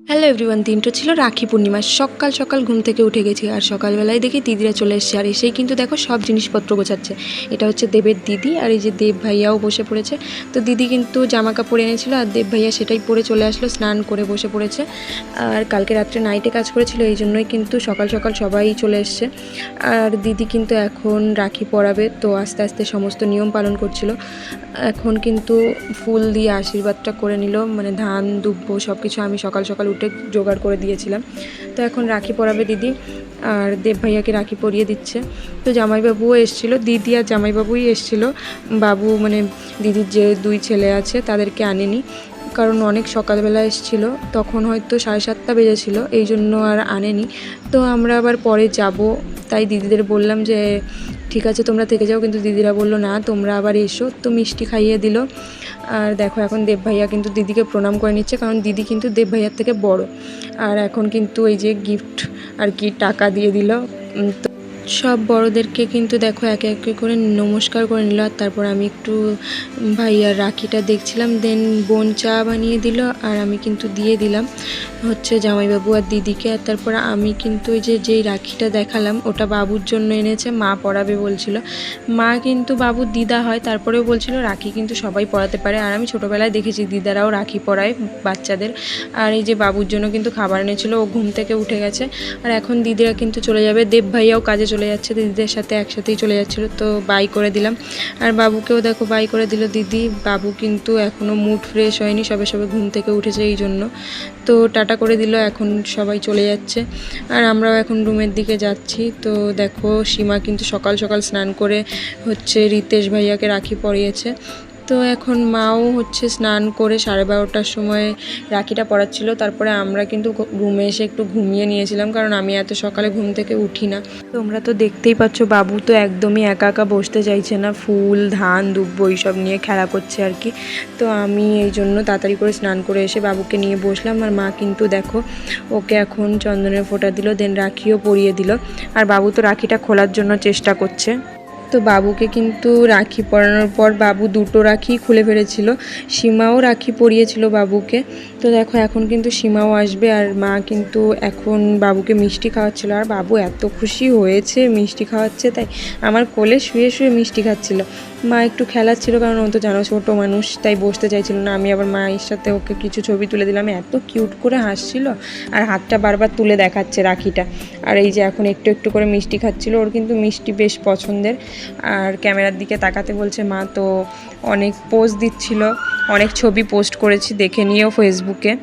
Hello everyone, দিনটা ছিল রাখি পূর্ণিমা। সকাল সকাল ঘুম থেকে উঠে গেছি আর সকালবেলায় দেখি দিদিরা চলে এসছে আর এসেই কিন্তু দেখো সব জিনিসপত্র গোছাচ্ছে। এটা হচ্ছে দেবের দিদি আর এই যে দেব ভাইয়াও বসে পড়েছে। তো দিদি কিন্তু জামা কাপড় এনেছিল আর দেব ভাইয়া সেটাই পরে চলে আসলো, স্নান করে বসে পড়েছে। আর কালকে রাত্রে নাইটে কাজ করেছিল, এই জন্যই কিন্তু সকাল সকাল সবাই চলে এসছে। আর দিদি কিন্তু এখন রাখি পরাবে, তো আস্তে আস্তে সমস্ত নিয়ম পালন করছিল। এখন কিন্তু ফুল দিয়ে আশীর্বাদটা করে নিল, মানে ধান দুব্ব সব কিছু আমি সকাল সকাল উঠে জোগাড় করে দিয়েছিলাম। তো এখন রাখি পরাবে দিদি আর দেব ভাইয়াকে রাখি পরিয়ে দিচ্ছে। তো জামাইবাবুও এসেছিলো, দিদি আর জামাইবাবুই এসেছিলো। বাবু মানে দিদির যে দুই ছেলে আছে তাদেরকে আনেনি, কারণ অনেক সকালবেলা এসেছিল, তখন হয়তো 7:30 বেজেছিল, এই জন্য আর আনেনি। তো আমরা আবার পরে যাব, তাই দিদিদের বললাম যে ঠিক আছে তোমরা থেকে যাও, কিন্তু দিদিরা বললো না তোমরা আবার এসো। তো মিষ্টি খাইয়ে দিল। আর দেখো এখন দেব ভাইয়া কিন্তু দিদিকে প্রণাম করে নিচ্ছে, কারণ দিদি কিন্তু দেব ভাইয়ার থেকে বড়। আর এখন কিন্তু এই যে গিফট আর কি টাকা দিয়ে দিল। তো সব বড়োদেরকে কিন্তু দেখো একে একে করে নমস্কার করে নিল। আর তারপর আমি একটু ভাইয়ার রাখিটা দেখছিলাম, দেন বোন চা বানিয়ে দিল আর আমি কিন্তু দিয়ে দিলাম হচ্ছে জামাইবাবু আর দিদিকে। আর তারপর আমি কিন্তু ওই যেই রাখিটা দেখালাম ওটা বাবুর জন্য এনেছে, মা পরাবে বলছিল। মা কিন্তু বাবুর দিদা হয়, তারপরেও বলছিল রাখি কিন্তু সবাই পরাতে পারে। আর আমি ছোটোবেলায় দেখেছি দিদারাও রাখি পরায় বাচ্চাদের। আর এই যে বাবুর জন্য কিন্তু খাবার এনেছিল, ও ঘুম থেকে উঠে গেছে। আর এখন দিদিরা কিন্তু চলে যাবে, দেব ভাইয়াও কাজে চলে যাচ্ছে, দিদিদের সাথে একসাথেই চলে যাচ্ছিলো। তো বাই করে দিলাম আর বাবুকেও দেখো বাই করে দিল দিদি। বাবু কিন্তু এখনও মুড ফ্রেশ হয়নি, সবে সবে ঘুম থেকে উঠেছে এই জন্য। তো টাটা করে দিল, এখন সবাই চলে যাচ্ছে আর আমরাও এখন রুমের দিকে যাচ্ছি। তো দেখো সীমা কিন্তু সকাল সকাল স্নান করে হচ্ছে রিতেশ ভাইয়াকে রাখি পরিয়েছে। তো এখন মাও হচ্ছে স্নান করে 12:30টার সময় রাখিটা পরাচ্ছিল। তারপরে আমরা কিন্তু রুমে এসে একটু ঘুমিয়ে নিয়েছিলাম, কারণ আমি এত সকালে ঘুম থেকে উঠি না। তোমরা তো দেখতেই পাচ্ছ বাবু তো একদমই একা একা বসতে চাইছে না, ফুল ধান দুব্ব এইসব নিয়ে খেলা করছে আর কি। তো আমি এই জন্য তাড়াতাড়ি করে স্নান করে এসে বাবুকে নিয়ে বসলাম। আর মা কিন্তু দেখো ওকে এখন চন্দনের ফোঁটা দিল, দেন রাখিও পরিয়ে দিল। আর বাবু তো রাখিটা খোলার জন্য চেষ্টা করছে। তো বাবুকে কিন্তু রাখি পরানোর পর বাবু দুটো রাখি খুলে ফেলেছিল, সীমাও রাখি পরিয়েছিল বাবুকে। তো দেখো এখন কিন্তু সীমাও আসবে আর মা কিন্তু এখন বাবুকে মিষ্টি খাওয়াচ্ছিল। আর বাবু এত খুশি হয়েছে মিষ্টি খাওয়াচ্ছে, তাই আমার কোলে শুয়ে শুয়ে মিষ্টি খাচ্ছিল। মা একটু খেলাচ্ছিল, কারণ ও তো জানো ছোটো মানুষ, তাই বসতে চাইছিল না। আমি আবার মায়ের সাথে ওকে কিছু ছবি তুলে দিলাম, এত কিউট করে হাসছিল আর হাতটা বারবার তুলে দেখাচ্ছে রাখিটা। আর এই যে এখন একটু একটু করে মিষ্টি খাচ্ছিল, ওর কিন্তু মিষ্টি বেশ পছন্দের। আর ক্যামেরার দিকে তাকাতে বলছে মা, তো অনেক পোজ দিচ্ছিল, অনেক ছবি পোস্ট করেছি, দেখে নিয়েও ফেসবুকে।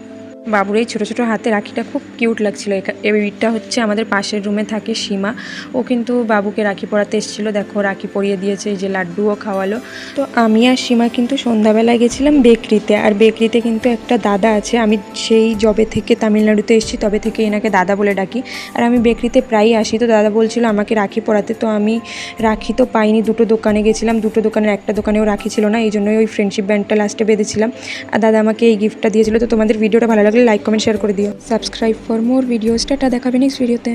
বাবুর এই ছোটো ছোটো হাতে রাখিটা খুব কিউট লাগছিলো। এইটা হচ্ছে আমাদের পাশের রুমে থাকে সীমা, ও কিন্তু বাবুকে রাখি পরাতে এসেছিলো। দেখো রাখি পরিয়ে দিয়েছে, এই যে লাড্ডুও খাওয়ালো। তো আমি আর সীমা কিন্তু সন্ধ্যাবেলায় গেছিলাম বেকরিতে। আর বেকরিতে কিন্তু একটা দাদা আছে, আমি সেই যবে থেকে তামিলনাড়ুতে এসেছি তবে থেকে এনাকে দাদা বলে ডাকি। আর আমি বেকরিতে প্রায়ই আসি, তো দাদা বলছিল আমাকে রাখি পরাতে। তো আমি রাখি তো পাইনি, দুটো দোকানে গেছিলাম, দুটো দোকানের একটা দোকানেও রাখি ছিল না, এই জন্যই ওই ফ্রেন্ডশিপ ব্যান্ডটা লাস্টে বেঁধেছিলাম। আর দাদা আমাকে এই গিফটটা দিয়েছিল। তো তোমাদের ভিডিওটা ভালো লাগলে লাইক কমেন্ট শেয়ার করে দিও, subscribe for more videos. Tata, দেখাবে নেক্সট ভিডিওতে।